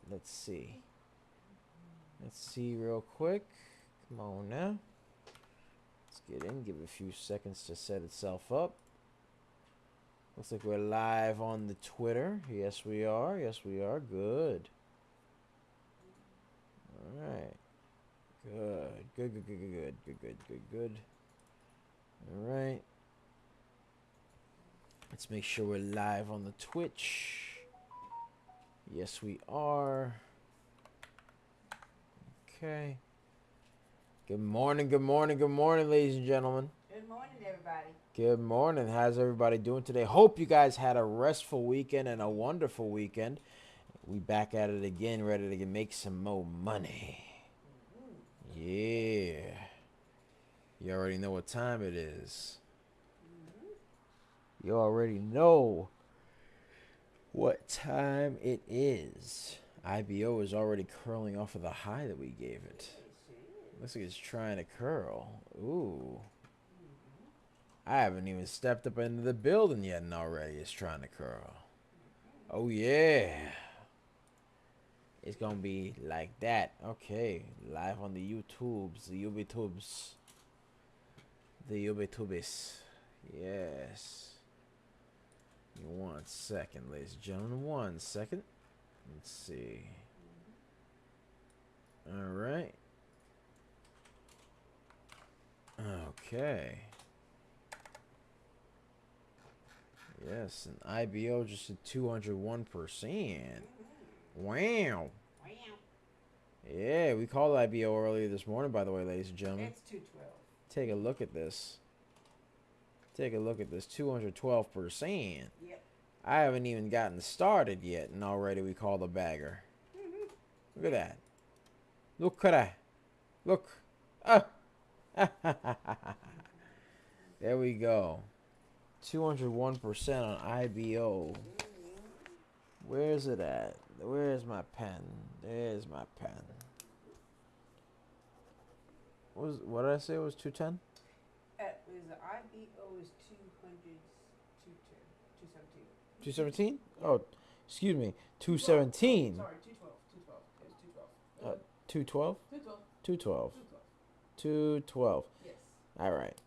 Let's see. Let's see real quick. Come on now. Let's get in. Give it a few seconds to set itself up. Looks like we're live on the Twitter. Yes, we are. Yes, we are. Good. All right. Good. Good, good, good, good, good, good, good, good, good. All right. Let's make sure we're live on the Twitch. Yes, we are. Okay. Good morning, good morning, good morning, ladies and gentlemen. Good morning, everybody. Good morning. How's everybody doing today? Hope you guys had a restful weekend and a wonderful weekend. We back at it again, ready to make some more money. Yeah. You already know what time it is. You already know what time it is. IBO is already curling off of the high that we gave it. Looks like it's trying to curl. Ooh. I haven't even stepped up into the building yet and already it's trying to curl. Oh yeah. It's gonna be like that. Okay. Live on the YouTubes. The YouTubes. The YouTubes. Yes. 1 second, ladies and gentlemen. 1 second. Let's see. Alright. Okay. Yes, and IBO just at 201%. Wow. Yeah, we called IBO earlier this morning, by the way, ladies and gentlemen. It's 212. Take a look at this. Take a look at this. 212%. Yep. I haven't even gotten started yet, and already we called a bagger. Look at that. Look at that. Look. Ah. There we go. 201% on IBO. Where's it at? Where's my pen? There's my pen. What did I say? It was 210? The IBO is 200, 217. 217? Oh, excuse me. 217. Sorry, 212. 212. It was 212? 212. 212. 212. 212. Yes. All right.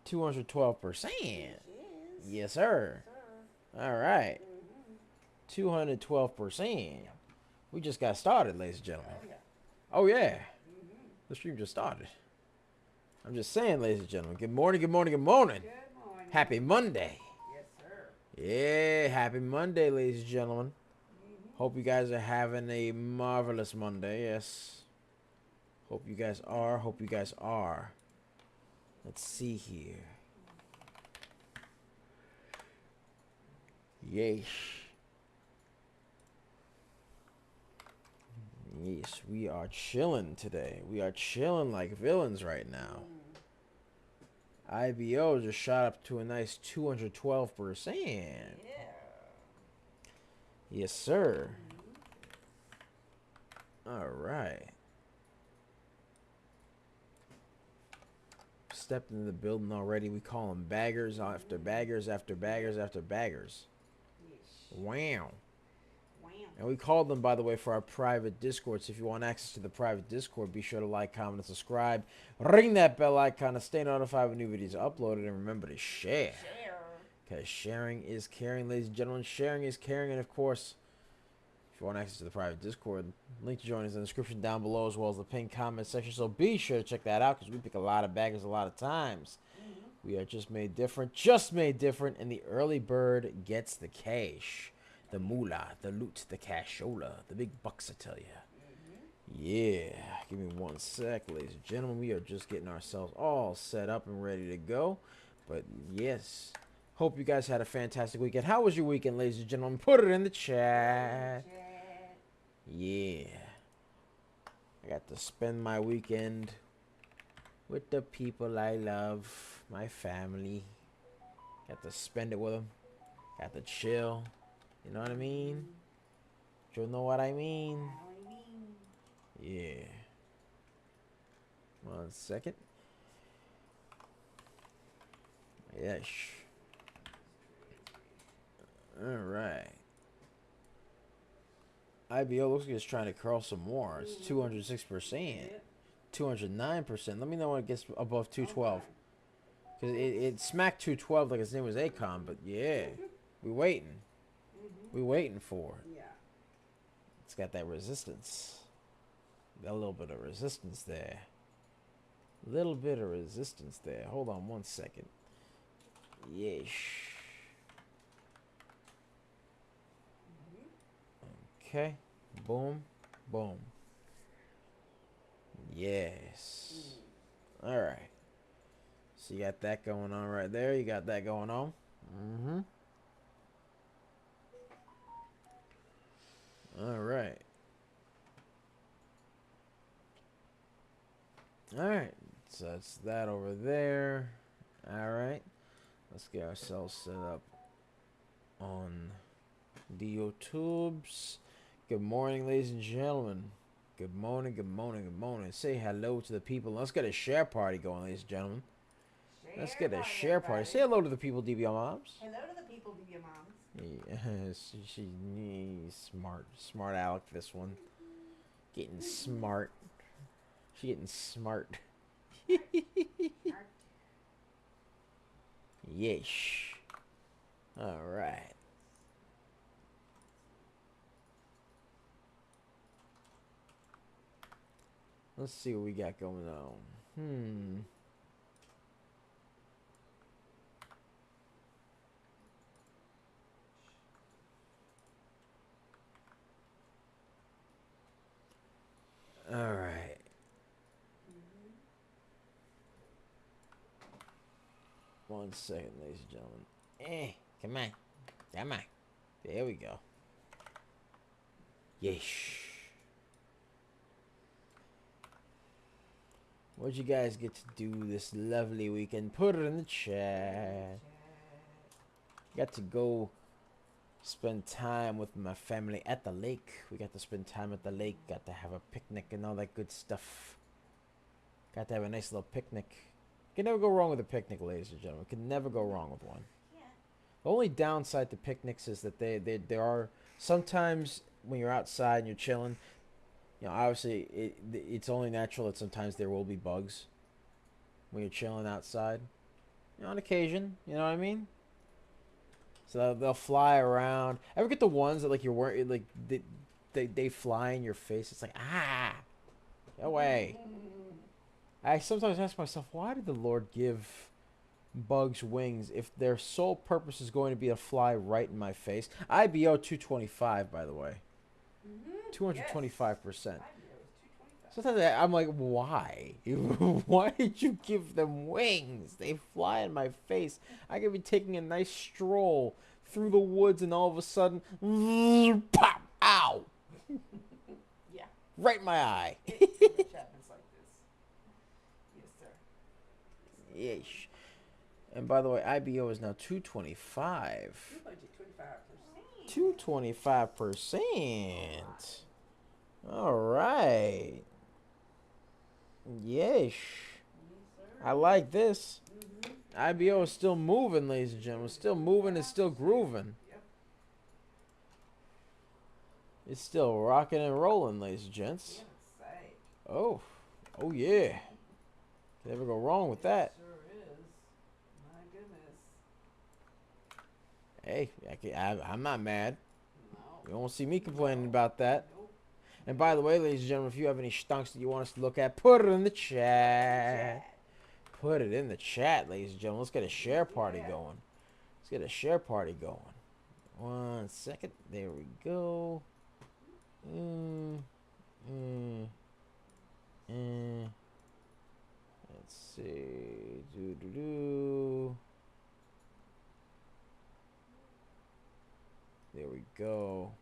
212%. Yes, sir. All right. 212%. We just got started, ladies and gentlemen. Oh, yeah. The stream just started. I'm just saying, ladies and gentlemen. Good morning, good morning, good morning. Good morning. Happy Monday. Yes, sir. Yeah, happy Monday, ladies and gentlemen. Hope you guys are having a marvelous Monday. Yes. Hope you guys are. Hope you guys are. Let's see here. Yes. Yes, we are chilling today. We are chilling like villains right now. IBO just shot up to a nice 212%. Yeah. Yes, sir. All right. Stepped into the building already. We call them baggers after baggers after baggers after baggers. Yes. Wow. Wow. And we called them, by the way, for our private Discord. So if you want access to the private Discord, be sure to like, comment, and subscribe. Ring that bell icon to stay notified when new videos are uploaded. And remember to share. Because sharing is caring, ladies and gentlemen. Sharing is caring. And, of course, if you want access to the private Discord, link to join is in the description down below, as well as the pinned comment section. So be sure to check that out, because we pick a lot of baggers a lot of times. We are just made different. Just made different. And the early bird gets the cash. The moolah, the loot, the cashola, the big bucks, I tell you. Yeah. Give me 1 sec, ladies and gentlemen. We are just getting ourselves all set up and ready to go. But, yes. Hope you guys had a fantastic weekend. How was your weekend, ladies and gentlemen? Put it in the chat. Yeah. I got to spend my weekend with the people I love, my family. Got to spend it with them. Got to chill. You know what I mean? You know what I mean? Yeah. 1 second. Yes. All right. IBO looks like it's trying to curl some more. It's 206%, 209%. Let me know when it gets above 212. Because it smacked 212 like his name was Akon, but yeah, we waiting. We waiting for it. Yeah. It's got that resistance. Got a little bit of resistance there. Little bit of resistance there. Hold on one second. Yeesh. Okay. Boom. Boom. Yes. All right. So you got that going on right there. You got that going on. Mm-hmm. All right. All right. So that's that over there. All right. Let's get ourselves set up on the YouTubes. Good morning, ladies and gentlemen. Good morning, good morning, good morning. Say hello to the people. Let's get a share party going, ladies and gentlemen. Let's get a share party. Say hello to the people, DBL moms. Hello to the people, DBL moms. Yes, she's smart. Smart Alec, this one. Getting smart. She getting smart. Yes. All right. Let's see what we got going on. All right. One second, ladies and gentlemen. Come on. Come on. There we go. Yes. What'd you guys get to do this lovely weekend? Put it in the chat. Got to go spend time with my family at the lake. We got to spend time at the lake. Got to have a picnic and all that good stuff. Got to have a nice little picnic. Can never go wrong with a picnic, ladies and gentlemen. Can never go wrong with one. Yeah. The only downside to picnics is that there are sometimes when you're outside and you're chilling, you know, obviously it's only natural that sometimes there will be bugs when you're chilling outside. You know, on occasion, you know what I mean? So they'll fly around. Ever get the ones that like you're wearing like they fly in your face? It's like get away. I sometimes ask myself, why did the Lord give bugs wings if their sole purpose is going to be to fly right in my face? IBO 225, by the way. 225%. Sometimes I'm like, why? Why did you give them wings? They fly in my face. I could be taking a nice stroll through the woods and all of a sudden, pop, ow. Yeah. Right in my eye. It happens like this. Yes, sir. Yeesh. And by the way, IBO is now 225. 225%. 225%. All right. Yeesh. Yes, sir. I like this. IBO is still moving, ladies and gentlemen. Still moving and still grooving. Yep. It's still rocking and rolling, ladies and gents. Yeah, say. Oh. Oh, yeah. Can never go wrong with that. Sure is. My goodness. Hey, I'm not mad. No. You won't see me complaining about that. Nope. And by the way, ladies and gentlemen, if you have any stunks that you want us to look at, put it in the chat. Put it in the chat, ladies and gentlemen. Let's get a share party going. Let's get a share party going. 1 second. There we go. Let's see. There we go.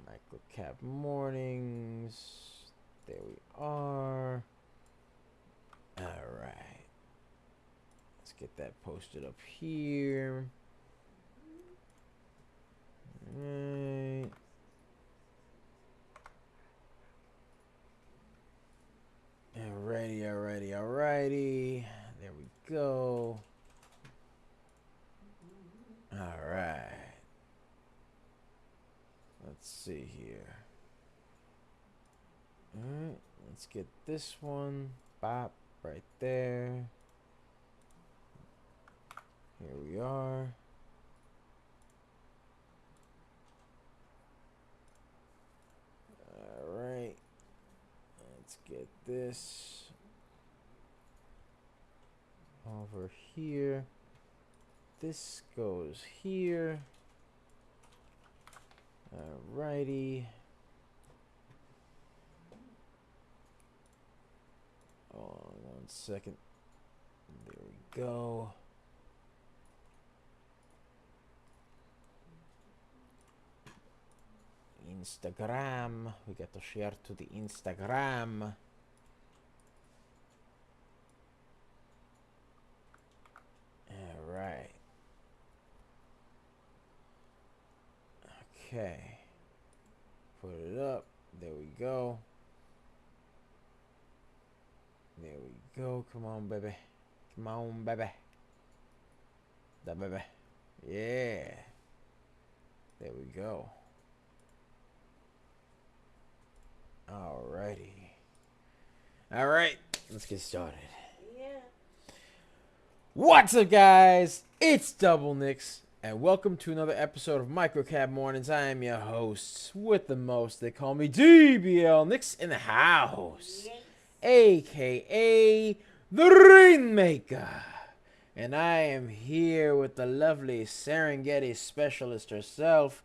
Microcap mornings. There we are. Alright. Let's get that posted up here. Alright. Alrighty. There we go. Alright. Let's see. see here. Alright, let's get this one. Bop, right there. Here we are. Alright. Let's get this over here. This goes here. Alrighty. Hold on 1 second. There we go. Instagram. We got to share to the Instagram. Alright. Okay. Put it up. There we go. There we go. Come on, baby. Come on, baby. That baby. Yeah. There we go. Alrighty. Alright. Let's get started. Yeah. What's up, guys? It's Double Nicks, and welcome to another episode of Microcap Mornings. I am your host with the most. They call me DBL Nicks in the house, Yes. aka the Rainmaker. And I am here with the lovely Serengeti specialist herself.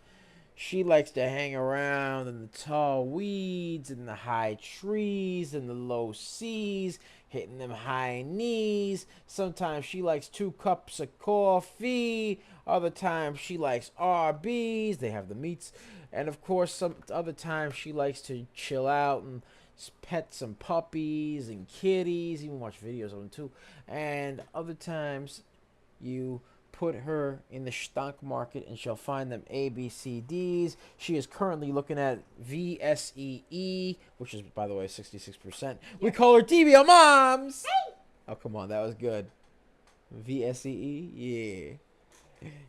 She likes to hang around in the tall weeds, in the high trees, in the low seas, hitting them high knees. Sometimes she likes 2 cups of coffee. Other times she likes RBs. They have the meats. And of course, some other times she likes to chill out and pet some puppies and kitties. Even watch videos of them too. And other times you put her in the stock market and she'll find them ABCDs. She is currently looking at VSEE, which is, by the way, 66%. We call her DBL Moms. Hey! Oh, come on. That was good. VSEE? Yeah.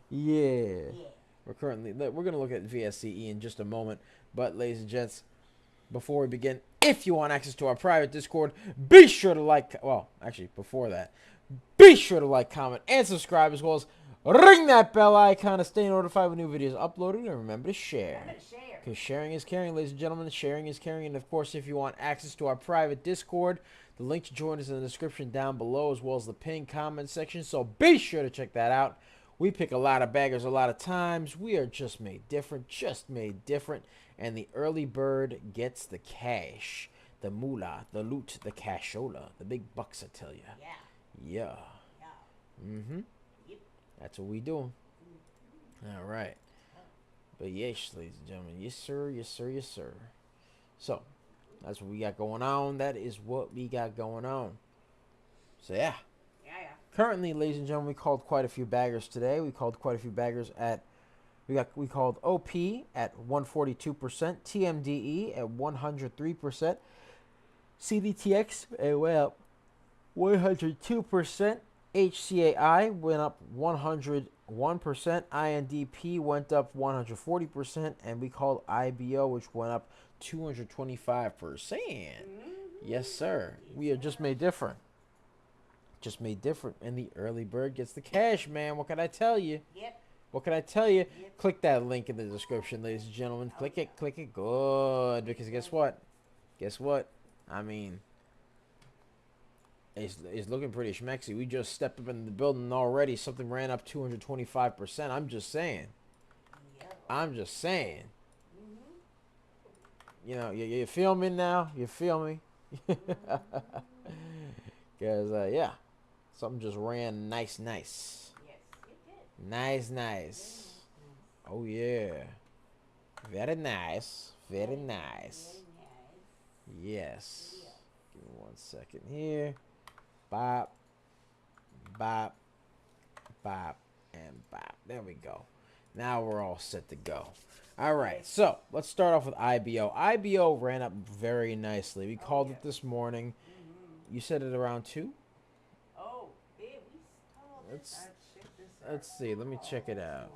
Yeah. We're going to look at VSCE in just a moment. But, ladies and gents, before we begin, if you want access to our private Discord, be sure to like, well, actually, before that, be sure to like, comment, and subscribe, as well as ring that bell icon to stay notified when new videos are uploaded, and remember to share. Because sharing is caring, ladies and gentlemen. Sharing is caring. And, of course, if you want access to our private Discord, the link to join is in the description down below, as well as the pinned comment section. So be sure to check that out. We pick a lot of baggers a lot of times. We are just made different. And the early bird gets the cash, the moolah, the loot, the cashola, the big bucks, I tell you. Yeah. Mm-hmm. Yep. That's what we doing. All right. But yes, ladies and gentlemen. Yes, sir. Yes, sir. Yes, sir. So, that's what we got going on. That is what we got going on. So, yeah. Currently, ladies and gentlemen, we called quite a few baggers today. We called quite a few baggers at... We called OP at 142%, TMDE at 103%, CDTX it went up 102%, HCAI went up 101%, INDP went up 140%, and we called IBO, which went up 225%. Yes, sir. We are just made different. And the early bird gets the cash, man. What can I tell you? Yep. What can I tell you? Yep. Click that link in the description, ladies and gentlemen. Click it. Good. Because guess what? I mean, it's looking pretty schmexy. We just stepped up in the building already. Something ran up 225%. I'm just saying. You know, you feel me now? You feel me? Because, yeah. Something just ran nice. Yes, it did. Nice. Oh, yeah. Very nice. Yes. Give me 1 second here. Bop, and bop. There we go. Now we're all set to go. All right, so let's start off with IBO. IBO ran up very nicely. We called it this morning. You said it around 2? Oh, yeah, we called Let's see. Let me check it out.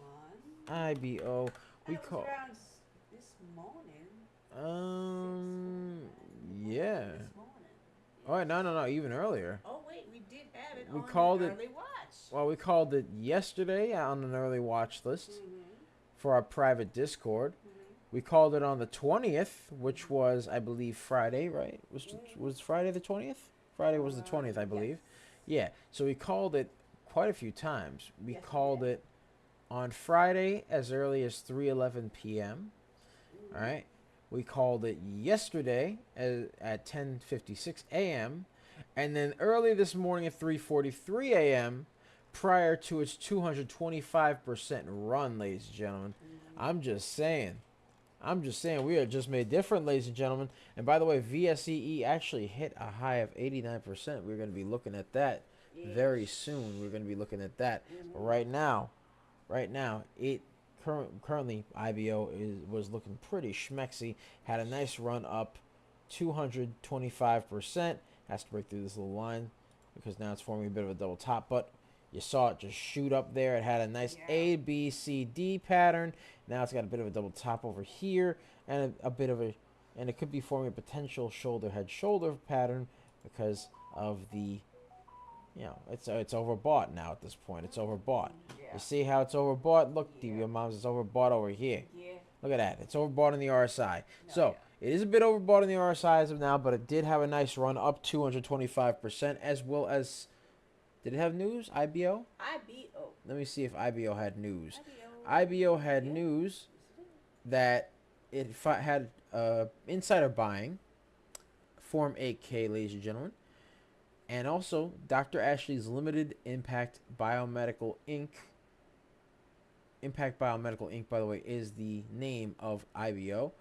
IBO. We called around this morning. Yeah. This morning. Oh, wait, Yes. no, even earlier. Oh wait, we did have it We on called an it, early watch. well, we called it yesterday on an early watch list Mhm. for our private Discord. Mhm. We called it on the 20th, which was, I believe, Friday, right? Mhm. Was Friday the 20th? Friday was the 20th, I Yes. believe. Yeah, so we called it quite a few times. We Yes, we called did. it on Friday as early as 3:11 p.m. All Mhm. right. We called it yesterday at 10:56 a.m. and then early this morning at 3:43 a.m. prior to its 225% run, ladies and gentlemen. Mhm. I'm just saying. I'm just saying we are just made different, ladies and gentlemen. And by the way, VSEE actually hit a high of 89%. We're going to be looking at that very Yes. soon. We're going to be looking at that. But Mhm. right now, it currently IBO was looking pretty schmexy. Had a nice run up, 225%. Has to break through this little line because now it's forming a bit of a double top. But you saw it just shoot up there. It had a nice Yeah. A, B, C, D pattern. Now it's got a bit of a double top over here and a bit of a, and it could be forming a potential shoulder head shoulder pattern because of the, it's overbought now at this point. It's overbought. Yeah. You see how it's overbought? Look, Yeah. DBO Moms, it's overbought over here. Yeah. Look at that. It's overbought in the RSI. No, So yeah. it is a bit overbought in the RSI as of now, but it did have a nice run up 225%, as well as, did it have news? IBO? IBO. Let me see if IBO had news. IBO. IBO had Yeah. news Yes, it is. that it had insider buying, Form 8K, ladies and gentlemen. And also, Dr. Ashley's Limited Impact Biomedical Inc., by the way, is the name of IBO.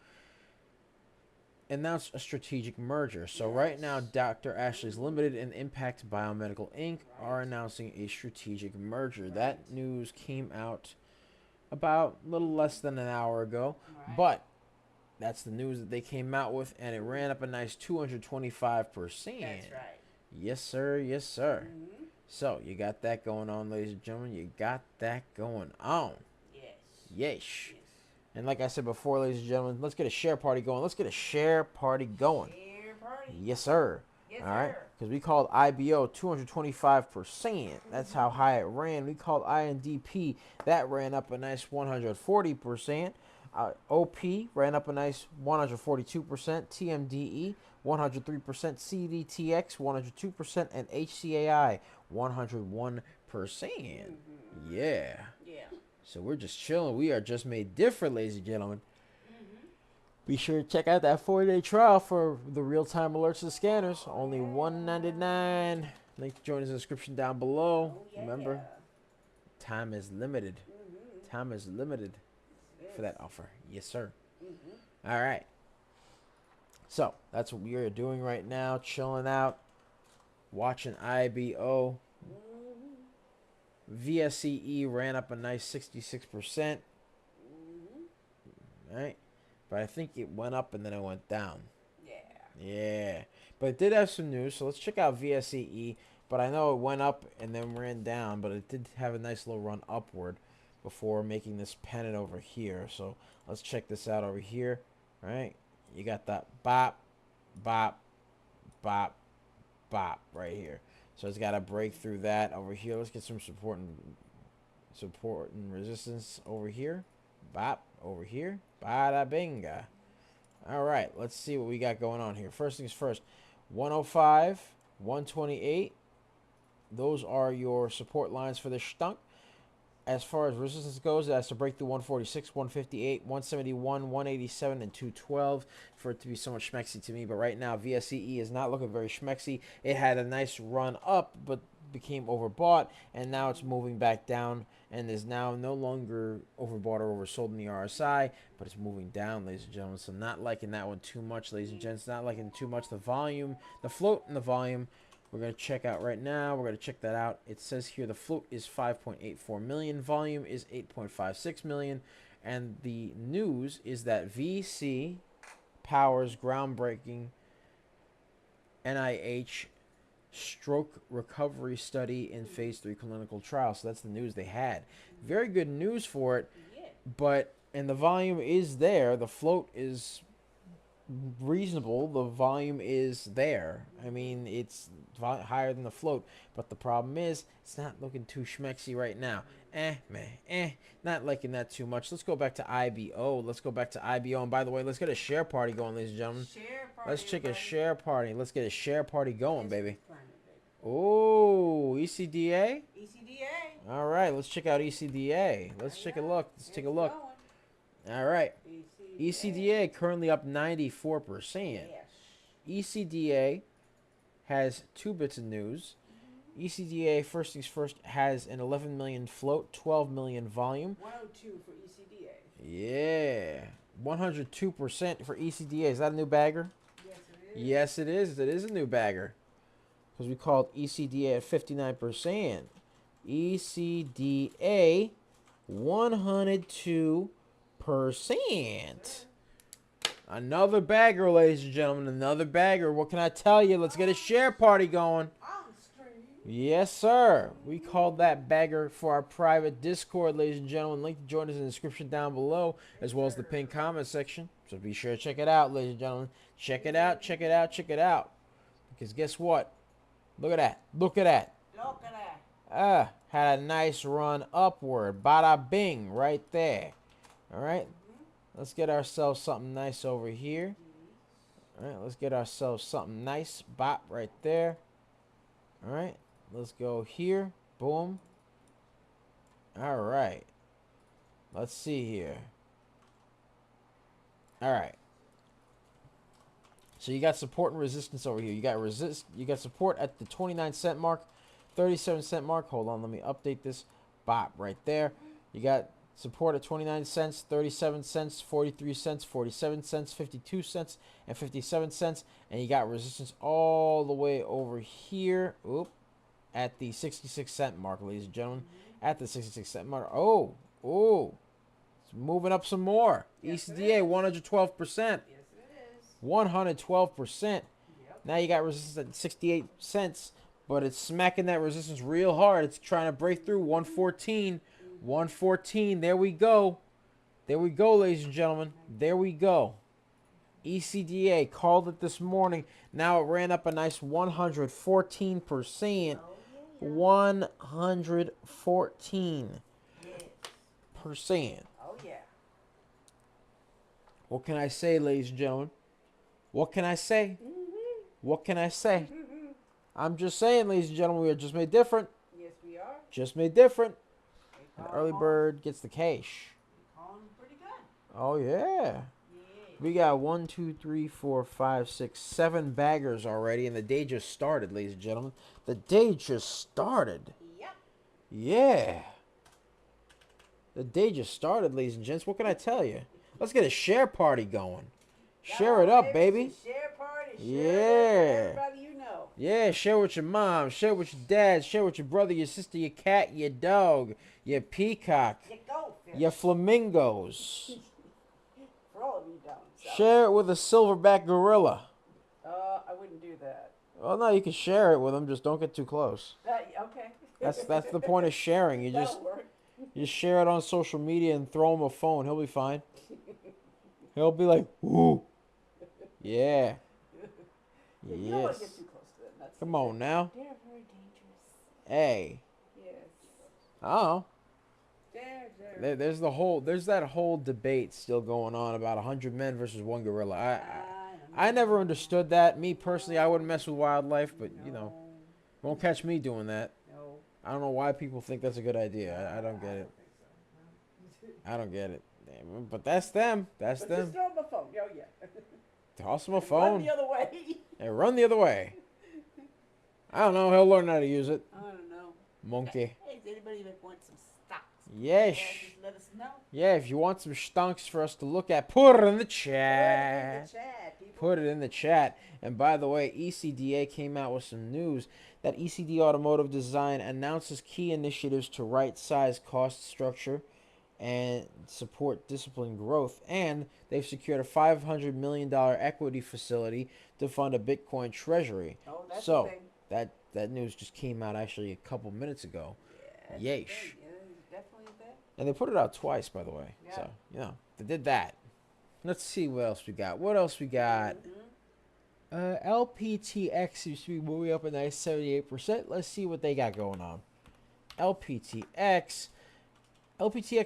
Announced a strategic merger. So right now, Yes. Dr. Ashley's Limited and Impact Biomedical Inc. are Right. announcing a strategic merger. Right. That news came out about a little less than an hour ago, Right. but that's the news that they came out with, and it ran up a nice 225%. That's right. Yes, sir. Yes, sir. Mhm. So you got that going on, ladies and gentlemen. You got that going on. Yes. Yeesh. Yes. And like I said before, ladies and gentlemen, let's get a share party going. Let's get a share party going. Share party. Yes, sir. Yes, All right. sir. Because we called IBO 225%. That's how high it ran. We called INDP. That ran up a nice 140%. OP ran up a nice 142%. TMDE 103%. CDTX 102%. And HCAI 101%. Mhm. Yeah. Yeah. So we're just chilling. We are just made different, ladies and gentlemen. Mhm. Be sure to check out that 4-day trial for the real-time alerts to the scanners. Oh, Only yeah. $199. Link to join us in the description down below. Oh yeah. Remember, time is limited. Mhm. Time is limited Yes. for that offer. Yes, sir. Mhm. All right. So that's what we are doing right now. Chilling out, watching IBO. Mhm. VSCE ran up a nice 66%. Mhm. Right? But I think it went up and then it went down. Yeah. Yeah. But it did have some news, so let's check out VSEE. But I know it went up and then ran down, but it did have a nice little run upward before making this pennant over here. So let's check this out over here. All right. You got that bop, bop, bop, bop right here. So it's got to break through that over here. Let's get some support and resistance over here. Bop over here. Bada binga. All right, let's see what we got going on here. First things first, 105, 128. Those are your support lines for this stunk. As far as resistance goes, it has to break through 146, 158, 171, 187, and 212 for it to be somewhat schmexy to me. But right now, VSCE is not looking very schmexy. It had a nice run up, but became overbought, and now it's moving back down and is now no longer overbought or oversold in the RSI, but it's moving down, ladies and gentlemen. So not liking that one too much, ladies and gents. Not liking too much the volume, the float and the volume. We're going to check out right now. We're going to check that out. It says here the float is 5.84 million. Volume is 8.56 million. And the news is that VC powers groundbreaking NIH stroke recovery study in phase 3 clinical trial. So that's the news they had. Very good news for it. Yeah. But And the volume is there. The float is reasonable. The volume is there. I mean, it's higher than the float. But the problem is, it's not looking too schmexy right now. Not liking that too much. Let's go back to IBO. Let's go back to IBO. And by the way, let's get a share party going, ladies and gentlemen. Share party. Let's check a share party. Let's get a share party going, baby. Planet, Oh, ECDA? ECDA. All right, let's check out ECDA. Let's take a look. Let's take a look. All right. ECDA currently up 94%. Yes. ECDA has 2 bits of news. ECDA, first things first, has an 11 million float, 12 million volume. 102 for ECDA. Yeah. 102% for ECDA. Is that a new bagger? Yes, it is. Yes, it is. It is a new bagger. Because we called ECDA at 59%. ECDA 102%. Another bagger, ladies and gentlemen. Another bagger. What can I tell you? Let's get a share party going. On stream. Yes, sir. We called that bagger for our private Discord, ladies and gentlemen. Link to join us in the description down below, as well as the pinned comment section. So be sure to check it out, ladies and gentlemen. Check it out, check it out, check it out. Because guess what? Look at that. Look at that. Look at that. Had a nice run upward. Bada bing, right there. All right. Let's get ourselves something nice over here. All right. Let's get ourselves something nice. Bop right there. All right. Let's go here. Boom. All right. Let's see here. All right. So you got support and resistance over here. You got support at the 29-cent mark, 37-cent mark. Hold on, let me update this. Bop right there. You got support at 29 cents, 37 cents, 43 cents, 47 cents, 52 cents, and 57 cents. And you got resistance all the way over here. Oop. At the 66-cent mark, ladies and gentlemen. At the 66-cent mark. Oh. It's moving up some more. Yes, ECDA 112%. Yes, it is. 112%. Yep. Now you got resistance at 68 cents, but it's smacking that resistance real hard. It's trying to break through 114. 114. There we go. There we go, ladies and gentlemen. There we go. ECDA called it this morning. Now it ran up a nice 114%. 114%. Yes. Oh, yeah. What can I say, ladies and gentlemen? What can I say? What can I say? I'm just saying, ladies and gentlemen, we are just made different. Yes, we are. Just made different. They An call early them bird gets the cash. calling pretty good. Oh, yeah. Yeah. We got 1, 2, 3, 4, 5, 6, 7 baggers already, and the day just started, ladies and gentlemen. The day just started. Yep. Yeah. The day just started, ladies and gents. What can I tell you? Let's get a share party going. Share it up, baby. It's a share party. Share Yeah. it with everybody you know. Yeah, share with your mom, share with your dad, share with your brother, your sister, your cat, your dog, your peacock, You goldfish. your flamingos. For all of you down south. Share it with a silverback gorilla. I wouldn't do that. Well, no, you can share it with them, just don't get too close. Okay. That's the point of sharing. You just That'll work. share it on social media and throw him a phone. He'll be fine. He'll be like, ooh, yeah, Yeah, you don't want to yes. get too close to them. That's Come on now, They're very dangerous. hey. Yes. Oh, They're there's that whole debate still going on about 100 men versus one gorilla. I don't I never understood that. Me personally, I wouldn't mess with wildlife, but you know, know. won't catch me doing that. No. I don't know why people think that's a good idea. I don't get it. think so. I don't get it. Damn, but that's them. That's But them. just throw them a phone. Oh, yeah. Toss him a Run phone the other way. and run the other way. I don't know. He'll learn how to use it. I don't know. Monkey. Hey, does anybody that want some stocks? Yes. Just let us know. Yeah, if you want some stonks for us to look at, put it in the Put it in the chat. chat, people. Put it in the chat. And by the way, ECDA came out with some news that ECD Automotive Design announces key initiatives to right-size cost structure and support disciplined growth. And they've secured a $500 million equity facility to fund a Bitcoin treasury. Oh, that's So, the thing. that news just came out actually a couple minutes ago. Yeah, Yeesh. that's the thing. Yeah, it's definitely a thing. And they put it out twice, by the way. Yeah. So, you know, they did that. Let's see what else we got. What else we got? LPTX seems to be moving up a nice 78%. Let's see what they got going on. LPTX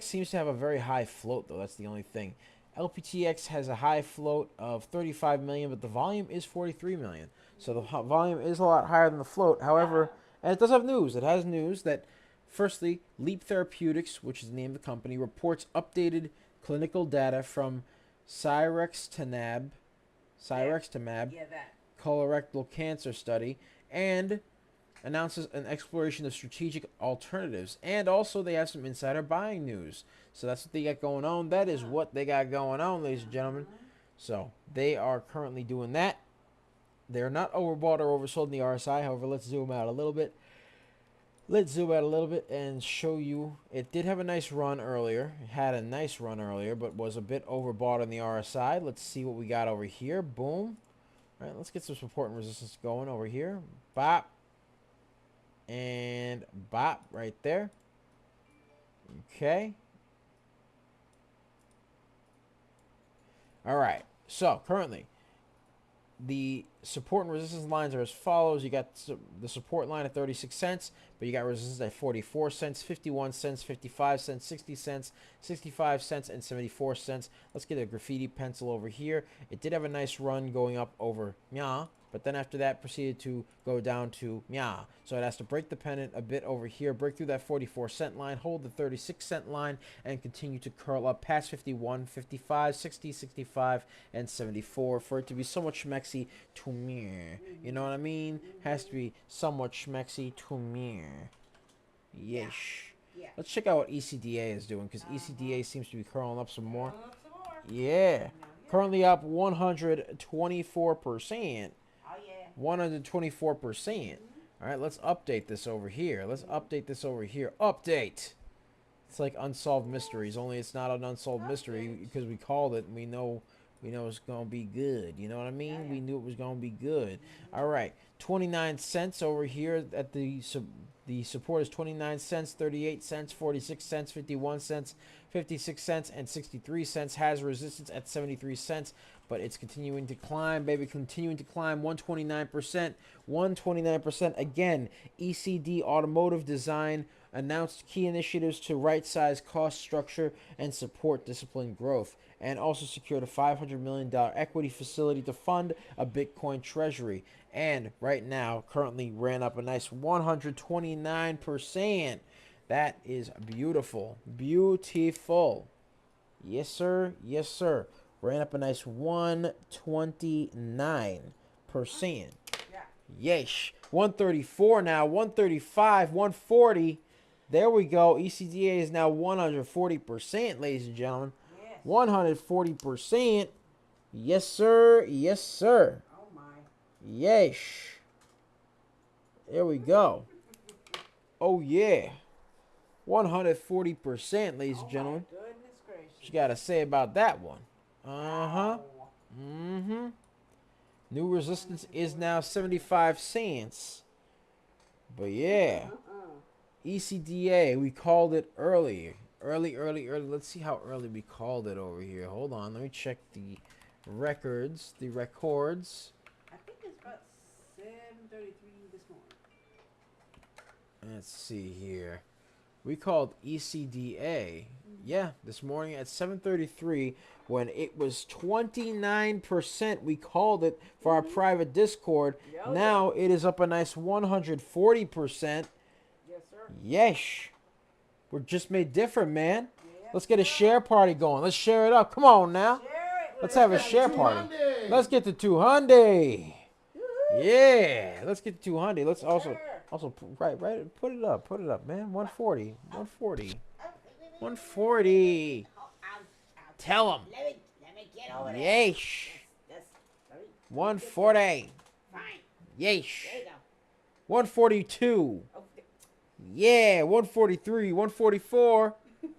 seems to have a very high float, though. That's the only thing. LPTX has a high float of 35 million, but the volume is 43 million. So the volume is a lot higher than the float. However, and it does have news. It has news that, firstly, Leap Therapeutics, which is the name of the company, reports updated clinical data from Cyrextamab, Yeah, that. colorectal cancer study, and announces an exploration of strategic alternatives. And also they have some insider buying news. So that's what they got going on. That is what they got going on, ladies and gentlemen. So they are currently doing that. They're not overbought or oversold in the RSI. However, let's zoom out a little bit. Let's zoom out a little bit and show you. It did have a nice run earlier. It had a nice run earlier, but was a bit overbought on the RSI. Let's see what we got over here. Boom. All right, let's get some support and resistance going over here. Bop. And bop right there. Okay. All right. So currently, the support and resistance lines are as follows. You got the support line at 36 cents, but you got resistance at 44 cents, 51 cents, 55 cents, 60 cents, 65 cents, and 74 cents. Let's get a graffiti pencil over here. It did have a nice run going up over Nya, but then after that proceeded to go down to Nya. So it has to break the pennant a bit over here, break through that 44 cent line, hold the 36 cent line, and continue to curl up past 51, 55, 60, 65, and 74 for it to be somewhat schmexy to me. You know what I mean? Has to be somewhat schmexy to me. Yeesh. Yeah. Let's check out what ECDA is doing, because ECDA seems to be curling up some more. Look some more. Yeah. Currently up 124%. Oh, yeah. 124%. All right, let's update this over here. Let's update this over here. Update. It's like unsolved mysteries, only it's not an unsolved mystery because we called it and we know it's going to be good. You know what I mean? Yeah. We knew it was going to be good. All right. 29 cents over here at the support is 29 cents, 38 cents, 46 cents, 51 cents, 56 cents, and 63 cents. Has resistance at 73 cents, but it's continuing to climb, baby, continuing to climb. 129%. 129%. Again, ECD Automotive Design announced key initiatives to right-size cost structure and support disciplined growth, and also secured a $500 million equity facility to fund a Bitcoin treasury. And right now, currently ran up a nice 129%. That is beautiful. Beautiful. Yes, sir. Yes, sir. Ran up a nice 129%. Yeah. Yeesh. 134 now. 135. 140. There we go. ECDA is now 140%, ladies and gentlemen. Yes. 140%. Yes, sir. Yes, sir. Oh, my. Yeesh. There we go. Oh, yeah. 140%, ladies and gentlemen. My goodness gracious. What you got to say about that one? Uh-huh. Wow. Mm-hmm. New resistance is now 75 cents. But, yeah. ECDA, we called it early. Early. Let's see how early we called it over here. Hold on. Let me check the records. The records. I think it's about 7:33 this morning. Let's see here. We called ECDA. Yeah, this morning at 7:33 when it was 29%. We called it for our private Discord. Yeah. Now it is up a nice 140%. Yes, sir. Yesh. We're just made different, man. Yeah. Let's get a share party going. Let's share it up. Come on now. Share it with Let's have a us. share party. Let's get to 200. Yeah, let's get to 200. Let's also right, put it up, man. 140. 140. Tell them. Let me get over there. Yeesh. That's 140. fine. Yeesh. There you go. 142. Oh, Yeah, 143, 144.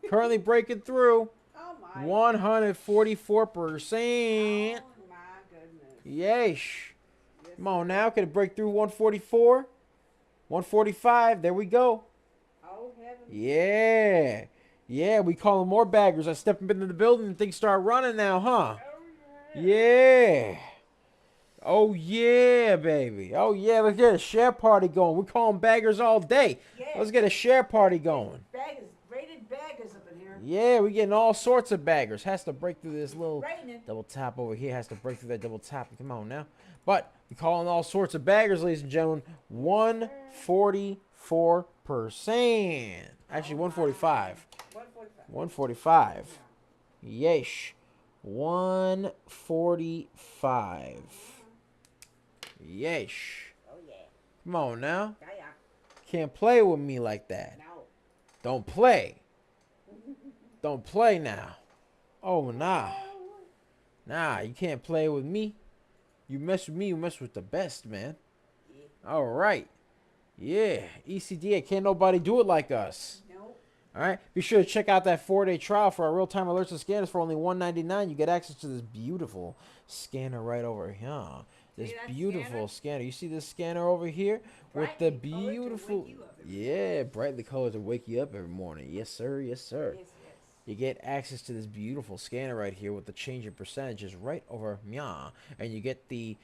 Currently breaking through. oh my. 144%. Oh my goodness. Yeesh. Yes, Come on now. Can it break through 144? 145. There we go. Oh heaven. Yeah. Yeah, we call them more baggers. I step up into the building and things start running now, huh? Oh, Yeah. Oh, yeah, baby. Oh, yeah, let's get a share party going. We call them baggers all day. yeah. Let's get a share party going. Baggers, rated baggers up in here. Yeah, we getting all sorts of baggers. Has to break through this little Raining. double tap over here. Has to break through that double tap. Come on now. But we calling all sorts of baggers, ladies and gentlemen. 144%. Actually, 145. 145. 145. Yeesh. 145. Yeesh. Oh, yeah. Come on now. Yeah, yeah. Can't play with me like that. No. Don't play. Don't play now. Oh, nah. Nah, you can't play with me. You mess with me, you mess with the best, man. Yeah. All right. Yeah. ECDA, can't nobody do it like us. No. All right. Be sure to check out that 4-day trial for our real-time alerts and scanners for only $1.99. You get access to this beautiful scanner right over here. This See that beautiful scanner. You see this scanner over here with the Brightly colored to beautiful, wake you up every yeah, brightly colored to wake you up every morning. Yes, sir. Yes, sir. Yes, yes. You get access to this beautiful scanner right here with the change in percentages right over meow, and you get the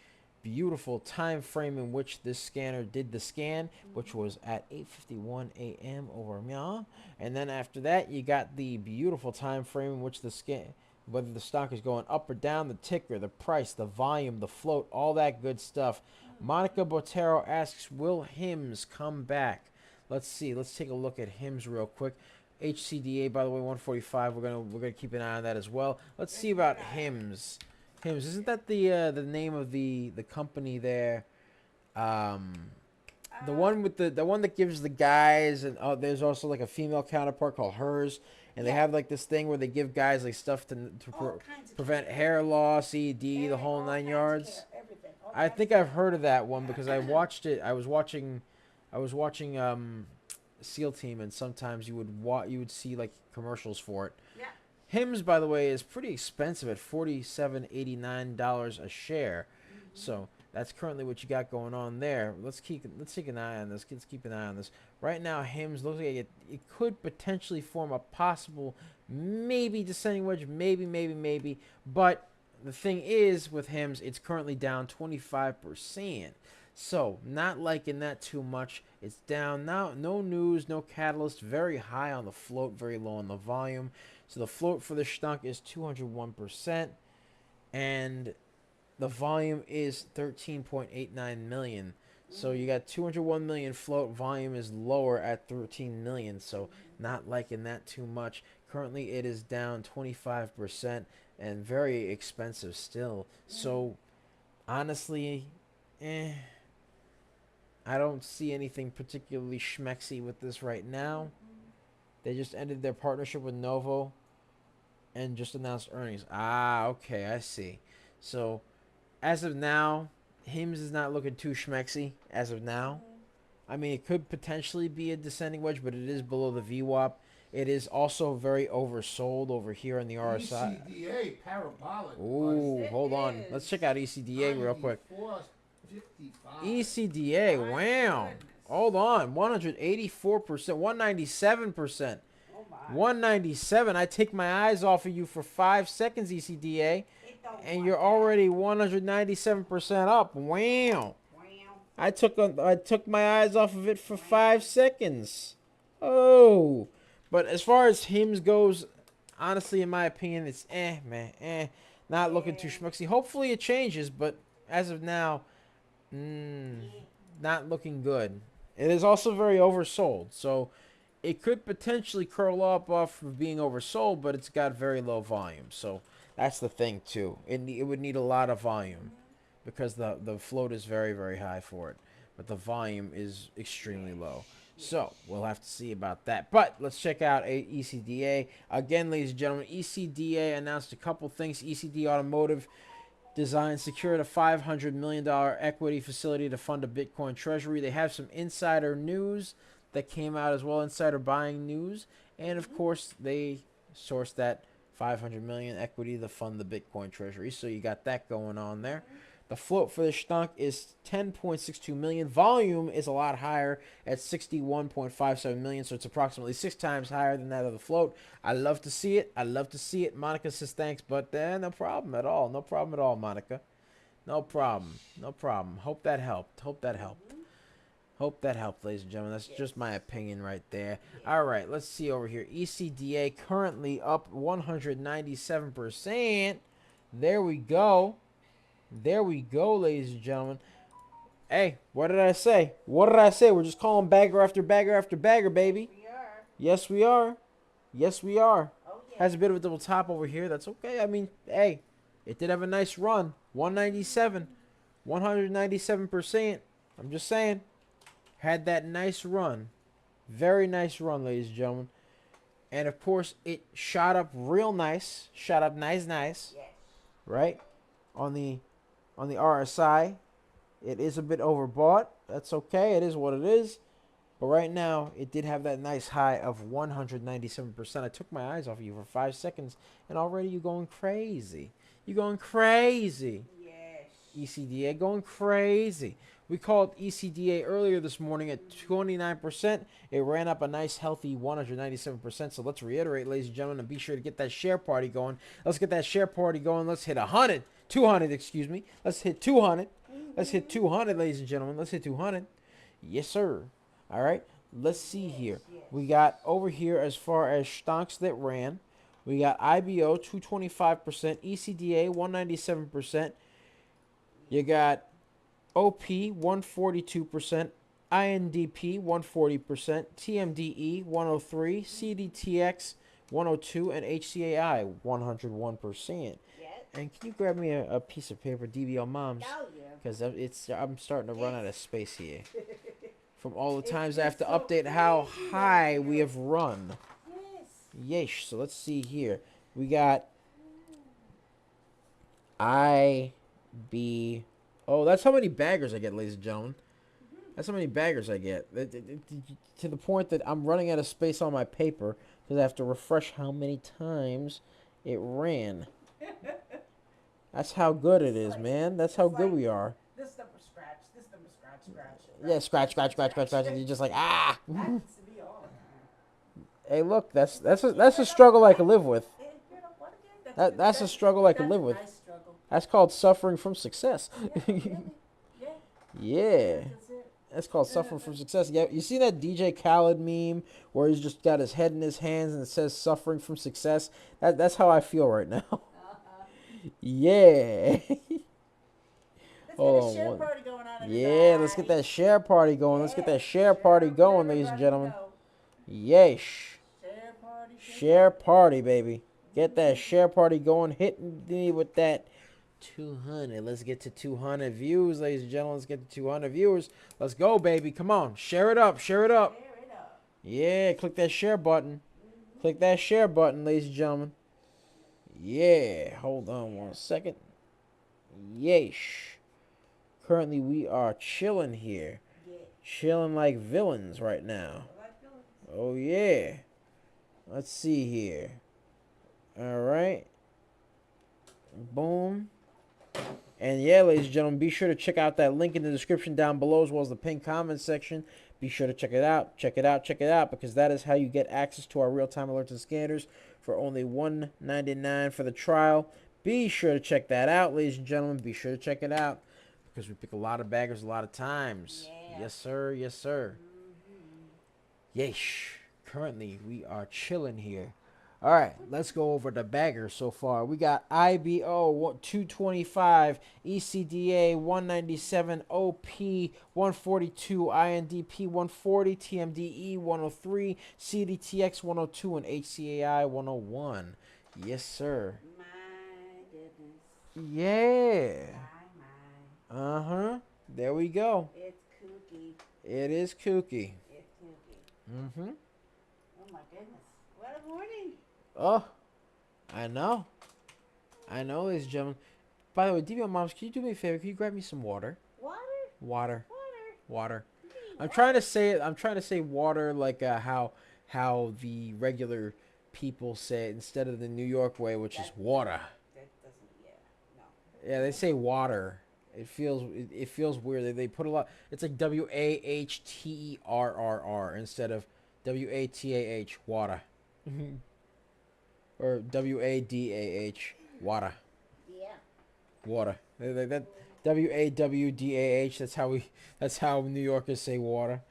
beautiful time frame in which this scanner did the scan, which was at 8:51 a.m. over meow, and then after that you got the beautiful time frame in which the scan, whether the stock is going up or down, the ticker, the price, the volume, the float, all that good stuff. Monica Botero asks, will HIMS come back? Let's see. Let's take a look at HIMS real quick. HCDA, by the way, 145. We're gonna keep an eye on that as well. Let's see about HIMS. HIMS, isn't that the name of the company there? The one with the one that gives the guys, and there's also like a female counterpart called hers, and they have like this thing where they give guys like stuff to prevent hair loss, ED, the whole 9 yards. I think I've heard of that one because I watched it. I was watching SEAL Team, and sometimes you would see like commercials for it. Yeah. HIMS, by the way, is pretty expensive at $47.89 a share. So that's currently what you got going on there. Let's take an eye on this. Let's keep an eye on this. Right now, HIMS looks like it could potentially form a possible maybe descending wedge, maybe. But the thing is with HIMS, it's currently down 25%. So, not liking that too much. It's down now. No news, no catalyst. Very high on the float, very low on the volume. So, the float for the stunk is 201%. And the volume is 13.89 million. So, you got 201 million float. Volume is lower at 13 million. So, not liking that too much. Currently, it is down 25% and very expensive still. So, honestly, I don't see anything particularly schmexy with this right now. They just ended their partnership with Novo and just announced earnings. Ah, okay, I see. So, as of now, HIMS is not looking too schmexy as of now. I mean, it could potentially be a descending wedge, but it is below the VWAP. It is also very oversold over here on the RSI. ECDA parabolic. Ooh, hold on. Let's check out ECDA real quick. ECDA, wow. Hold on, 184%, 197%. Oh, my. 197. I take my eyes off of you for 5 seconds, ECDA, and you're already 197% up. Wow. I took my eyes off of it for 5 seconds. Oh. But as far as HIMS goes, honestly, in my opinion, it's man. Not looking too schmucksy. Hopefully it changes, but as of now, not looking good. It is also very oversold, so it could potentially curl up off of being oversold, but it's got very low volume. So that's the thing too. It would need a lot of volume because the float is very, very high for it, but the volume is extremely low. So we'll have to see about that. But let's check out ECDA. Again, ladies and gentlemen, ECDA announced a couple things. ECD Automotive Design secured a $500 million equity facility to fund a Bitcoin treasury. They have some insider news that came out as well, insider buying news. And, of course, they sourced that $500 million equity to fund the Bitcoin treasury. So you got that going on there. The float for this stunk is 10.62 million. Volume is a lot higher at 61.57 million, so it's approximately 6 times higher than that of the float. I love to see it. I love to see it. Monica says thanks, but no problem at all. No problem at all, Monica. No problem. No problem. Hope that helped. Hope that helped. Hope that helped, ladies and gentlemen. That's just my opinion right there. All right, let's see over here. ECDA currently up 197%. There we go. There we go, ladies and gentlemen. Hey, what did I say? What did I say? We're just calling bagger after bagger after bagger, baby. We are. Yes, we are. Yes, we are. Oh, yeah. Has a bit of a double top over here. That's okay. I mean, hey, it did have a nice run. 197. 197%. I'm just saying. Had that nice run. Very nice run, ladies and gentlemen. And, of course, it shot up real nice. Shot up nice. Yes. Right? On the RSI, it is a bit overbought. That's okay. It is what it is. But right now, it did have that nice high of 197%. I took my eyes off of you for 5 seconds, and already you're going crazy. You're going crazy. Yes. ECDA going crazy. We called ECDA earlier this morning at 29%. It ran up a nice, healthy 197%. So let's reiterate, ladies and gentlemen, and be sure to get that share party going. Let's get that share party going. Let's hit 100. 200, excuse me. Let's hit 200. Let's hit 200, ladies and gentlemen. Let's hit 200. Yes, sir. All right. Let's see here. We got over here as far as stocks that ran. We got IBO 225%, ECDA 197%. You got OP 142%, INDP 140%, TMDE 103, CDTX 102, and HCAI 101%. And can you grab me a piece of paper, DBL Moms? Oh, yeah. Because I'm starting to run out of space here. From all the times I have to update how high we have run. Yes. Yeesh. So let's see here. We got IB. Oh, that's how many baggers I get, ladies and gentlemen. That's how many baggers I get. To the point that I'm running out of space on my paper because I have to refresh how many times it ran. That's how good it is, man. That's how good we are. This number scratch. This number scratch. Yeah, scratch. And you're just like, ah. Happens to be all. Hey, look, that's a struggle I can live with. You know what again? That's a struggle I can live with. Nice struggle. That's called suffering from success. Yeah. Yeah. That's it. That's called suffering from success. Yeah, you see that DJ Khaled meme where he's just got his head in his hands and it says suffering from success? That's how I feel right now. Yeah. Let's get a share party going on. Yeah, let's get that share party going. Let's get that share party going, ladies and gentlemen. Yeesh. Share party, baby. Get that share party going. Hit me with that 200. Let's get to 200 views, ladies and gentlemen. Let's get to 200 viewers. Let's go, baby. Come on. Share it up. Share it up. Yeah, click that share button. Click that share button, ladies and gentlemen. Yeah. Hold on one second. Yeesh. Currently, we are chilling here. Chilling like villains right now. Oh, yeah. Let's see here. All right. Boom. And yeah, ladies and gentlemen, be sure to check out that link in the description down below as well as the pinned comment section. Be sure to check it out. Check it out. Check it out because that is how you get access to our real-time alerts and scanners for only $1.99 for the trial. Be sure to check that out, ladies and gentlemen. Be sure to check it out because we pick a lot of baggers a lot of times. Yeah. Yes, sir. Yes, sir. Yeesh. Currently, we are chilling here. All right, let's go over the baggers so far. We got IBO 225, ECDA 197, OP 142, INDP 140, TMDE 103, CDTX 102, and HCAI 101. Yes, sir. My goodness. Yeah. My. Uh-huh. There we go. It's kooky. It is kooky. It's kooky. Mm-hmm. Oh my goodness. What a morning. Oh, I know. I know, ladies and gentlemen. By the way, DBL Moms, can you do me a favor? Can you grab me some water? Water. I'm trying to say it. I'm trying to say water like how the regular people say it instead of the New York way, which is water. That doesn't. Yeah. No. Yeah, they say water. It feels weird. They put a lot. It's like WAHTERRR instead of WATAH water. Or WADAH water. Yeah. Water. That WAWDAH. That's how New Yorkers say water.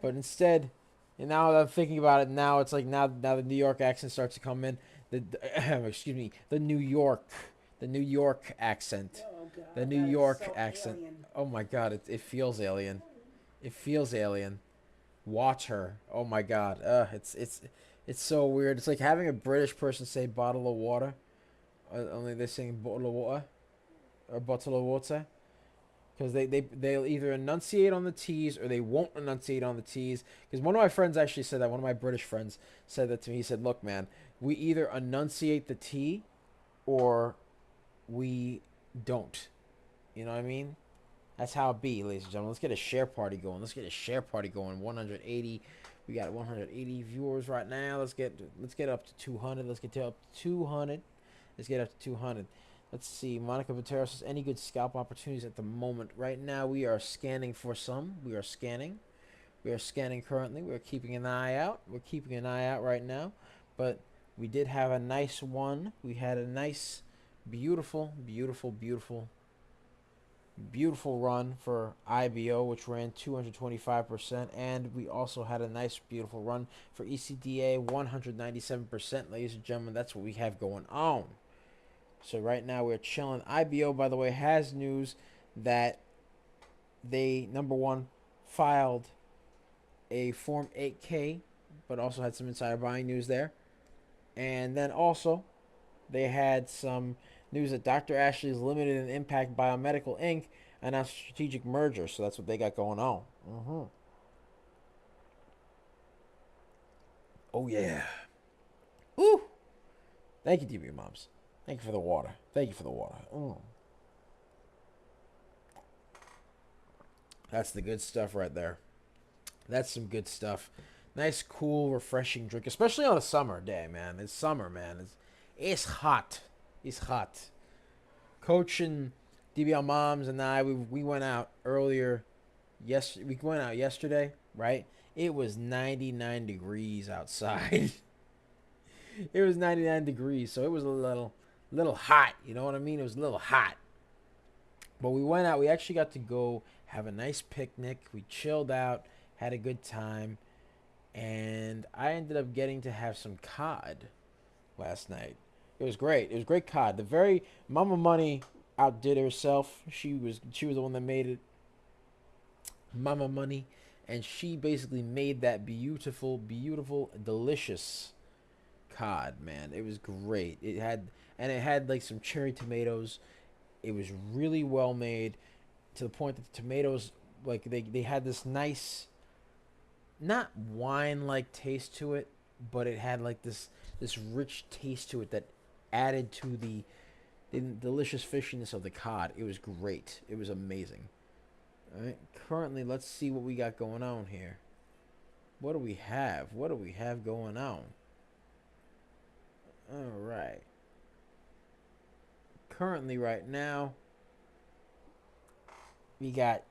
But instead, and now that I'm thinking about it, now it's like now the New York accent starts to come in. Excuse me, the New York accent, Oh god. the New That is York so accent. alien. Oh my God, it feels alien. It feels alien. Water. Oh my God. It's so weird. It's like having a British person say bottle of water. Only they're saying bottle of water or bottle of water. Because they'll either enunciate on the T's or they won't enunciate on the T's. Because one of my friends actually said that. One of my British friends said that to me. He said, "Look, man, we either enunciate the T or we don't." You know what I mean? That's how it be, ladies and gentlemen. Let's get a share party going. 180. We got 180 viewers right now. Let's get up to 200. Let's get up to 200. Let's get up to 200. Let's see. Monica Botero says, any good scalp opportunities at the moment? Right now, we are scanning for some. We are scanning. We are scanning currently. We're keeping an eye out. We're keeping an eye out right now. But we did have a nice one. We had a nice, beautiful, beautiful, beautiful, beautiful run for IBO, which ran 225%. And we also had a nice, beautiful run for ECDA, 197%. Ladies and gentlemen, that's what we have going on. So right now we're chilling. IBO, by the way, has news that they, number one, filed a Form 8K, but also had some insider buying news there. And then also, they had some news that Dr. Ashley's Limited and Impact Biomedical Inc. announced a strategic merger. So that's what they got going on. Oh, yeah. Ooh. Thank you, DB Moms. Thank you for the water. Thank you for the water. That's the good stuff right there. That's some good stuff. Nice, cool, refreshing drink, especially on a summer day, man. It's summer, man. It's hot. It's hot. Coach and DBL Moms and I, we went out earlier. Yes, we went out yesterday, right? It was 99 degrees outside. It was 99 degrees, so it was a little hot. You know what I mean? It was a little hot. But we went out. We actually got to go have a nice picnic. We chilled out, had a good time, and I ended up getting to have some cod last night. It was great. It was great cod. The very Mama Money outdid herself. She was the one that made it. Mama Money, and she basically made that beautiful, beautiful, delicious cod, man. It was great. It had like some cherry tomatoes. It was really well made to the point that the tomatoes, like they had this nice, not wine like taste to it, but it had like this rich taste to it that added to the delicious fishiness of the cod. It was great. It was amazing. All right. Currently, let's see what we got going on here. What do we have? What do we have going on? All right. Currently, right now, we got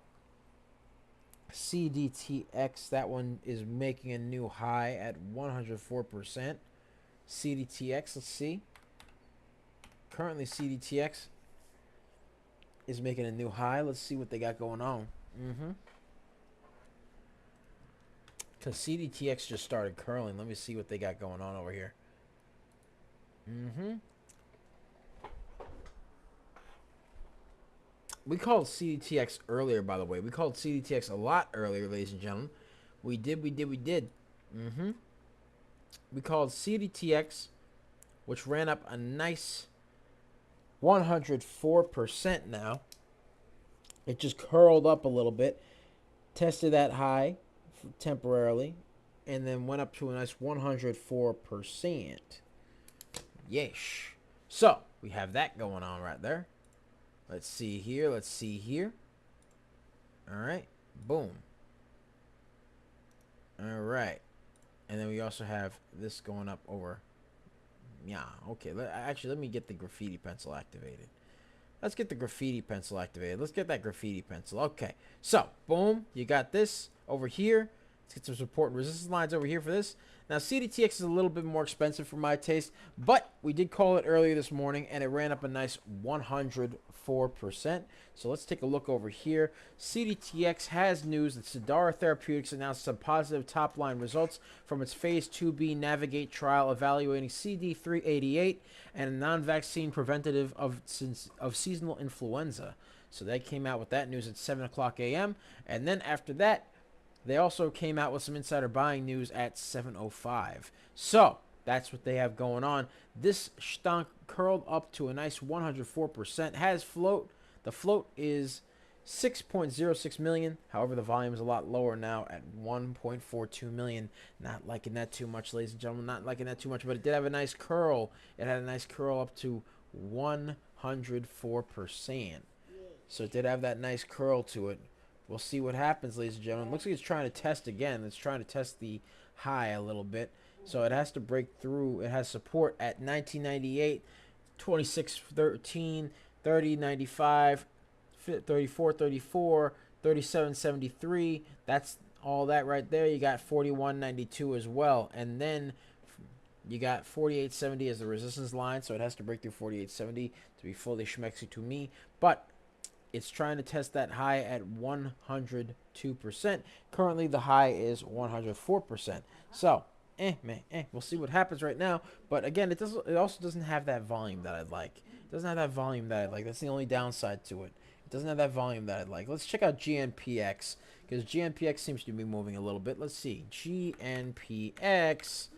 CDTX. That one is making a new high at 104%. CDTX, let's see. Currently, CDTX is making a new high. Let's see what they got going on. Because CDTX just started curling. Let me see what they got going on over here. We called CDTX earlier, by the way. We called CDTX a lot earlier, ladies and gentlemen. We did. We called CDTX, which ran up a nice 104% now. It just curled up a little bit, tested that high temporarily, and then went up to a nice 104%. Yes. So, we have that going on right there. Let's see here. All right. Boom. All right. And then we also have this going up over. Yeah, okay. Actually, let me get the graffiti pencil activated. Let's get the graffiti pencil activated. Let's get that graffiti pencil. Okay. So, boom. You got this over here. Let's get some support and resistance lines over here for this. Now, CDTX is a little bit more expensive for my taste, but we did call it earlier this morning, and it ran up a nice 104%. So let's take a look over here. CDTX has news that Cidara Therapeutics announced some positive top-line results from its Phase 2B Navigate trial evaluating CD388 and a non-vaccine preventative of seasonal influenza. So they came out with that news at 7 o'clock a.m. And then after that, they also came out with some insider buying news at 7:05. So that's what they have going on. This stonk curled up to a nice 104%. Has float. The float is 6.06 million. However, the volume is a lot lower now at 1.42 million. Not liking that too much, ladies and gentlemen. Not liking that too much, but it did have a nice curl. It had a nice curl up to 104%. So it did have that nice curl to it. We'll see what happens, ladies and gentlemen. Looks like it's trying to test again. It's trying to test the high a little bit. So it has to break through. It has support at 1998, 2613, 3095, 3434, 3773. That's all that right there. You got 4192 as well. And then you got 4870 as the resistance line. So it has to break through 4870 to be fully schmexy to me. But it's trying to test that high at 102%. Currently, the high is 104%. So, we'll see what happens right now. But again, it also doesn't have that volume that I'd like. It doesn't have that volume that I'd like. That's the only downside to it. It doesn't have that volume that I'd like. Let's check out GNPX, because GNPX seems to be moving a little bit. Let's see. GNPX.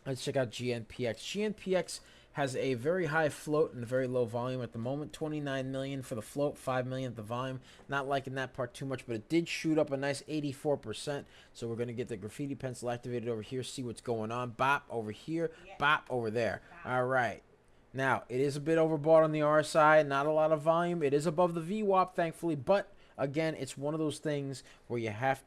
Let's check out GNPX. GNPX has a very high float and a very low volume at the moment. 29 million for the float, 5 million at the volume. Not liking that part too much, but it did shoot up a nice 84%. So we're going to get the graffiti pencil activated over here, see what's going on. Bop over here, bop over there. All right. Now, it is a bit overbought on the RSI. Not a lot of volume. It is above the VWAP, thankfully, but again, it's one of those things where you have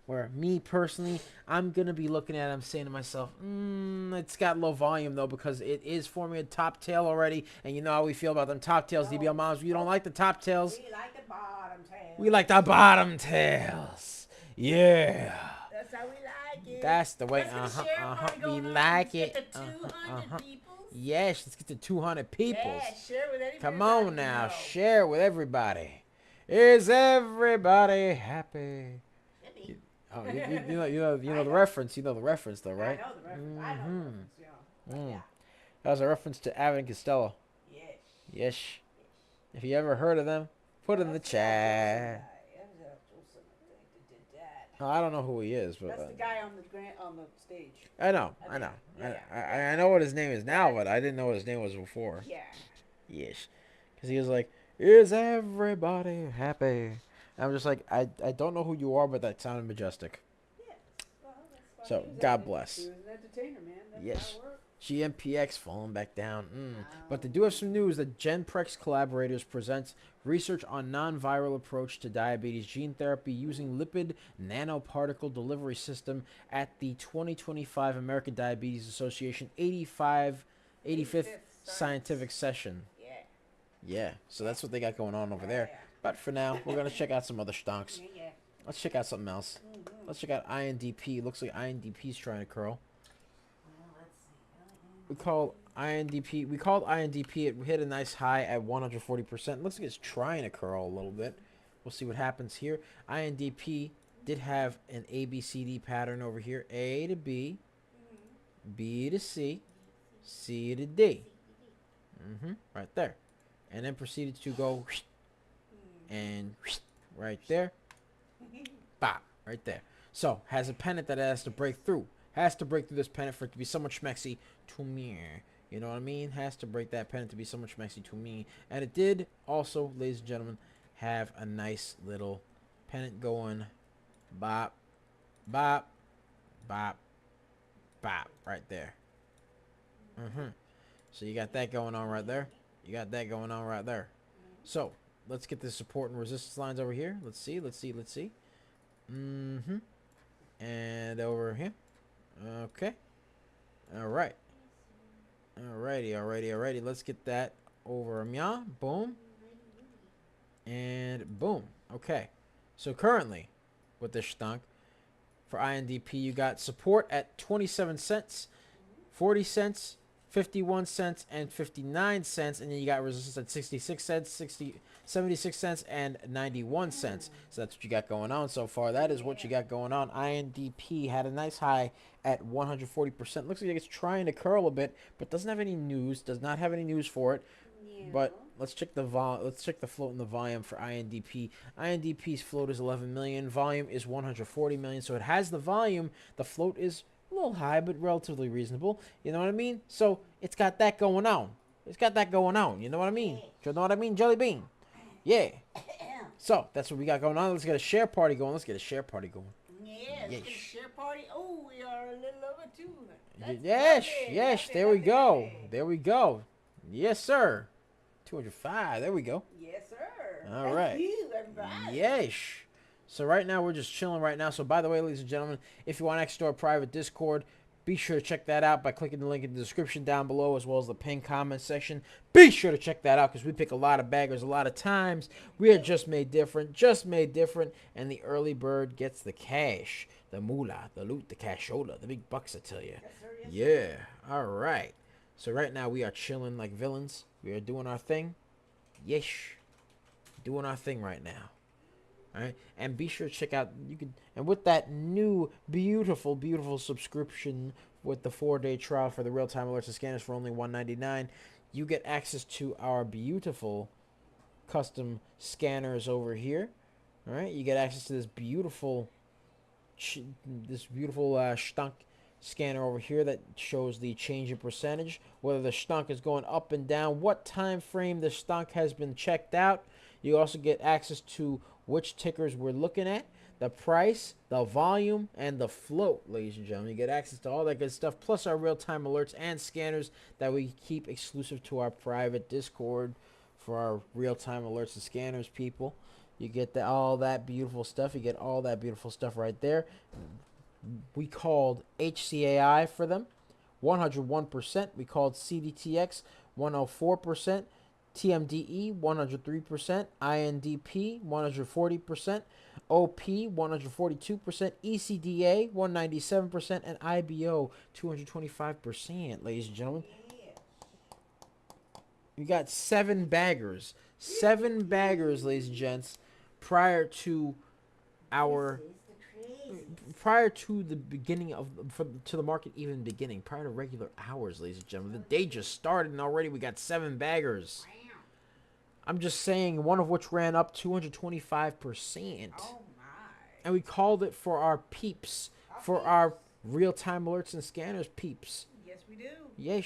where me personally, I'm gonna be looking at it, I'm saying to myself, it's got low volume though, because it is forming a top tail already, and you know how we feel about them top tails, DBL moms. We don't like the top tails. We like the bottom tails. We like the bottom tails. Yeah. That's how we like it. That's the way. We like it. Get to 200 peoples. Yes, let's get to 200 peoples. Yeah, share with everybody. Come on now, share with everybody. Is everybody happy? Oh, you know the reference. You know the reference, though, right? I know the reference. I know the reference. Yeah. That was a reference to Abbott and Costello. Yes. Yes. If you ever heard of them, put it in the chat. Oh, I don't know who he is, but that's the guy on the stage. I know. Yeah. I know what his name is now, but I didn't know what his name was before. Yeah. Yes, because he was like, "Is everybody happy?" I'm just like, I don't know who you are, but that sounded majestic. Yeah. Well, that's So, God bless. He was an entertainer, man. That's Yes. how it works. GMPX falling back down. But they do have some news that GenPrex collaborators presents research on non-viral approach to diabetes gene therapy using lipid nanoparticle delivery system at the 2025 American Diabetes Association 85th scientific session. Yeah. Yeah, so that's what they got going on over there. Yeah. But for now, we're going to check out some other stonks. Yeah. Let's check out something else. Let's check out INDP. Looks like INDP's trying to curl. We called INDP. It hit a nice high at 140%. Looks like it's trying to curl a little bit. We'll see what happens here. INDP did have an ABCD pattern over here. A to B, B to C, C to D. Right there. And then proceeded to go and right there. Bop. Right there. So, has a pennant that it has to break through. Has to break through this pennant for it to be somewhat schmexy to me. You know what I mean? Has to break that pennant to be somewhat schmexy to me. And it did also, ladies and gentlemen, have a nice little pennant going. Bop. Bop. Bop. Bop. Right there. So you got that going on right there. You got that going on right there. So, let's get the support and resistance lines over here. Let's see. And over here. Okay. Alright. Alrighty. Let's get that over 'em, yeah. Boom. And boom. Okay. So currently, with this stunk, for INDP, you got support at 27 cents, 40 cents, 51 cents, and 59 cents. And then you got resistance at 66 cents, 76 cents, and 91 cents. So that's what you got going on so far. That is what you got going on. INDP had a nice high at 140%. Looks like it's trying to curl a bit, but doesn't have any news. Does not have any news for it. But let's check the float and the volume for INDP. INDP's float is 11 million. Volume is 140 million. So it has the volume. The float is a little high, but relatively reasonable. You know what I mean? So it's got that going on. It's got that going on. You know what I mean? You know what I mean, Jelly Bean? Yeah. So that's what we got going on. Let's get a share party going. Let's get a share party going. Yeah, let's get a share party. Oh, we are a little over 2. Yes, yes. There we go. There we go. Yes, sir. 205. There we go. Yes, sir. All right. Thank you, everybody. Yes. So right now we're just chilling right now. So by the way, ladies and gentlemen, if you want access to our private Discord, be sure to check that out by clicking the link in the description down below, as well as the pinned comment section. Be sure to check that out because we pick a lot of baggers a lot of times. We are just made different, and the early bird gets the cash, the moolah, the loot, the cashola, the big bucks, I tell you. Yes, sir. Yes, Yeah. All right. So right now we are chilling like villains. We are doing our thing. Yes. Doing our thing right now. All right. And be sure to check out, and with that new beautiful, beautiful subscription with the 4-day trial for the real-time alerts and scanners for only $1.99, you get access to our beautiful custom scanners over here. All right. You get access to this beautiful stunk scanner over here that shows the change in percentage, whether the stunk is going up and down, what time frame the stunk has been checked out. You also get access to which tickers we're looking at, the price, the volume, and the float, ladies and gentlemen. You get access to all that good stuff, plus our real-time alerts and scanners that we keep exclusive to our private Discord for our real-time alerts and scanners, people. You get all that beautiful stuff. You get all that beautiful stuff right there. We called HCAI for them, 101%. We called CDTX, 104%. TMDE, 103%. INDP, 140%. OP, 142%. ECDA, 197%. And IBO, 225%, ladies and gentlemen. We got 7 baggers. 7 baggers, ladies and gents, prior to the beginning to the market even beginning, prior to regular hours, ladies and gentlemen. The day just started and already we got 7 baggers. I'm just saying, one of which ran up 225%. Oh my. And we called it for our peeps, for our real-time alerts and scanners peeps. Yes, we do. Yes.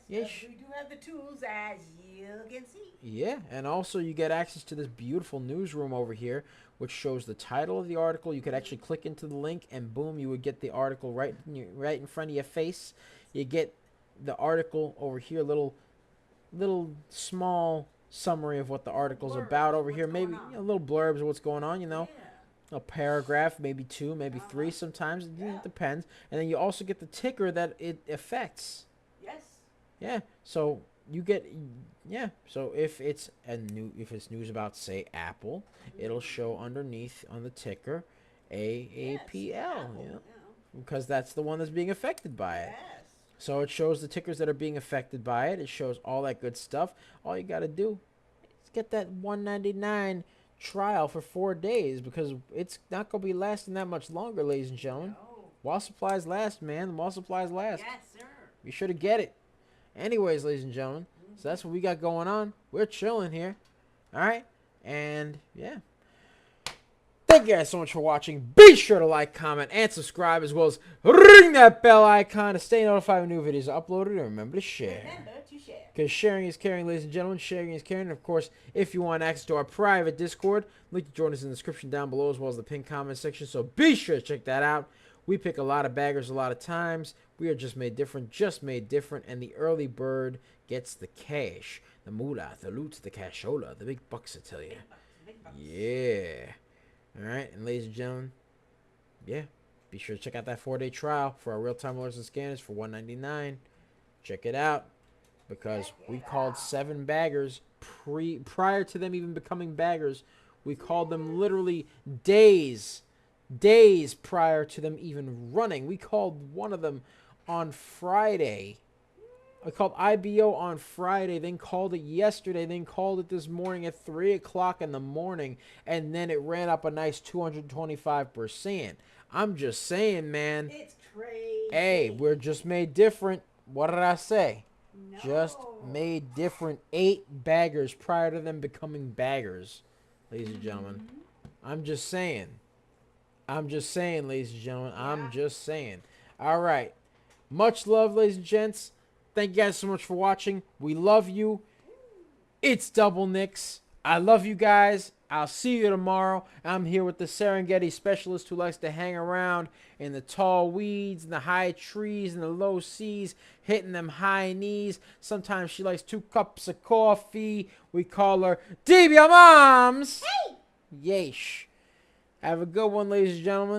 Yes. We do have the tools, as you can see. Yeah, and also you get access to this beautiful newsroom over here, which shows the title of the article. You could actually click into the link, and boom, you would get the article right in front of your face. You get the article over here, little small summary of what the article's about over here. Maybe a little blurbs of what's going on, a paragraph, maybe 2, maybe 3 sometimes. It depends. And then you also get the ticker that it affects. Yes. Yeah. So you get, so if it's news about, say, Apple, it'll show underneath on the ticker AAPL, because that's the one that's being affected by it. Yes. So it shows the tickers that are being affected by it. It shows all that good stuff. All you got to do is get that $1.99 trial for 4 days, because it's not going to be lasting that much longer, ladies and gentlemen. No. While supplies last, man. While supplies last. Yes, sir. Be sure to get it. Anyways, ladies and gentlemen, so that's what we got going on. We're chilling here. All right? And, yeah. Thank you guys so much for watching. Be sure to like, comment, and subscribe, as well as ring that bell icon to stay notified when new videos are uploaded. And remember to share. Because sharing is caring, ladies and gentlemen. Sharing is caring. And, of course, if you want access to our private Discord, link to join us in the description down below, as well as the pinned comment section. So be sure to check that out. We pick a lot of baggers a lot of times. We are just made different, and the early bird gets the cash, the moolah, the loot, the cashola, the big bucks, I tell you. Yeah. All right, and ladies and gentlemen, be sure to check out that 4-day trial for our real-time alerts and scanners for $1.99. Check it out. because we called 7 baggers prior to them even becoming baggers. We called them literally days prior to them even running. We called one of them on Friday. I called IBO on Friday, then called it yesterday, then called it this morning at 3 o'clock in the morning, and then it ran up a nice 225%. I'm just saying, man. It's crazy. Hey, we're just made different. What did I say? No. Just made different. 8 baggers prior to them becoming baggers, ladies and gentlemen. I'm just saying. I'm just saying, ladies and gentlemen. Yeah. I'm just saying. All right. Much love, ladies and gents. Thank you guys so much for watching. We love you. It's Double Nicks. I love you guys. I'll see you tomorrow. I'm here with the Serengeti specialist who likes to hang around in the tall weeds, and the high trees, and the low seas, hitting them high knees. Sometimes she likes 2 cups of coffee. We call her DB Moms. Hey! Yeesh. Have a good one, ladies and gentlemen.